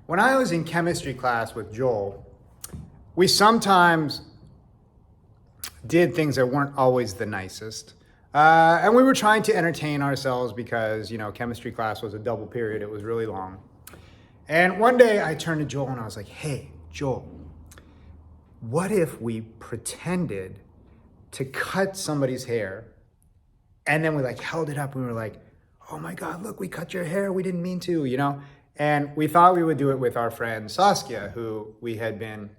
When I was in chemistry class with Joel, we sometimes did things that weren't always the nicest. And we were trying to entertain ourselves because, chemistry class was a double period. It was really long. And one day I turned to Joel and I was like, hey, Joel, what if we pretended to cut somebody's hair and then we held it up and we were like, oh my God, look, we cut your hair. We didn't mean to. And we thought we would do it with our friend Saskia, who we had been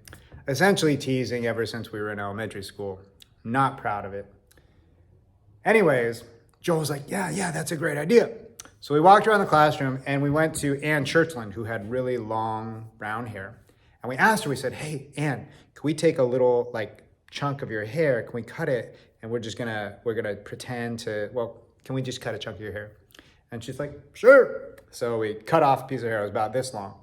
essentially teasing ever since we were in elementary school. Not proud of it. Anyways, Joel was like, yeah, that's a great idea. So we walked around the classroom and we went to Ann Churchland, who had really long brown hair. And we asked her, we said, hey, Ann, can we take a little chunk of your hair? Can we cut it? And we're gonna pretend to, can we just cut a chunk of your hair? And she's like, sure. So we cut off a piece of hair. It was about this long.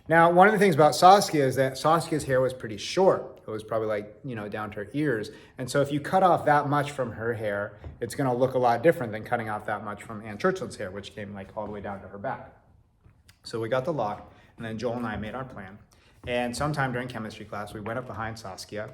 Now, one of the things about Saskia is that Saskia's hair was pretty short. It was probably down to her ears. And so if you cut off that much from her hair, it's gonna look a lot different than cutting off that much from Ann Churchland's hair, which came all the way down to her back. So we got the lock, and then Joel and I made our plan. And sometime during chemistry class, we went up behind Saskia,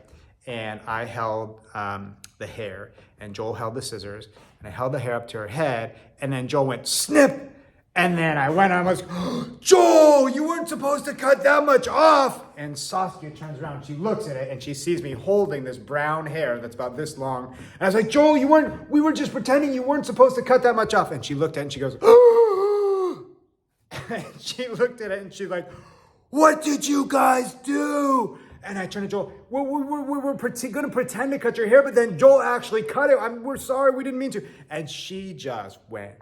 and I held the hair, and Joel held the scissors, and I held the hair up to her head, and then Joel went snip, and then I went on, I was like, Joel, you weren't supposed to cut that much off. And Saskia turns around, she looks at it, and she sees me holding this brown hair that's about this long. And I was like, Joel, we were just pretending you weren't supposed to cut that much off. And she looked at it and she goes, and she looked at it and she's like, what did you guys do? And I turned to Joel, we're going to pretend to cut your hair, but then Joel actually cut it. We're sorry, we didn't mean to. And she just went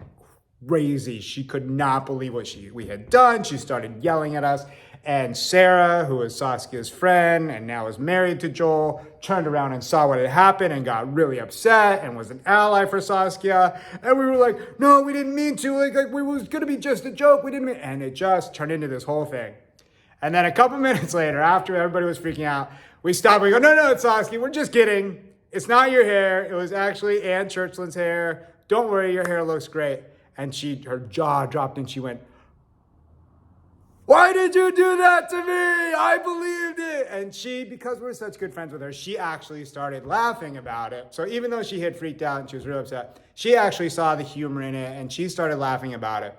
crazy. She could not believe what we had done. She started yelling at us. And Sarah, who was Saskia's friend and now is married to Joel, turned around and saw what had happened and got really upset and was an ally for Saskia. And we were like, no, we didn't mean to. It was going to be just a joke. We didn't mean. And it just turned into this whole thing. And then a couple minutes later, after everybody was freaking out, we stopped. We go, no, it's Saskia. We're just kidding. It's not your hair. It was actually Ann Churchland's hair. Don't worry, your hair looks great. And her jaw dropped and she went, why did you do that to me? I believed it. And she, because we're such good friends with her, she actually started laughing about it. So even though she had freaked out and she was real upset, she actually saw the humor in it and she started laughing about it.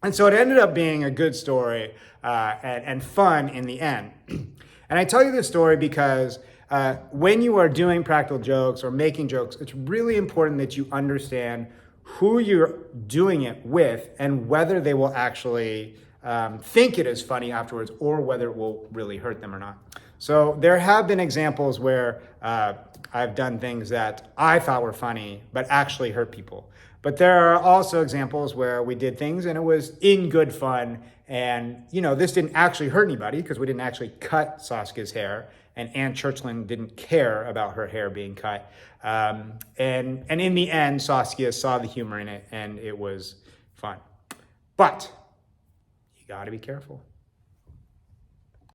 And so it ended up being a good story and fun in the end. And I tell you this story because when you are doing practical jokes or making jokes, it's really important that you understand who you're doing it with and whether they will actually think it is funny afterwards or whether it will really hurt them or not. So there have been examples where I've done things that I thought were funny but actually hurt people. But there are also examples where we did things and it was in good fun. And, this didn't actually hurt anybody because we didn't actually cut Saskia's hair. And Ann Churchland didn't care about her hair being cut. And in the end, Saskia saw the humor in it and it was fun. But you got to be careful.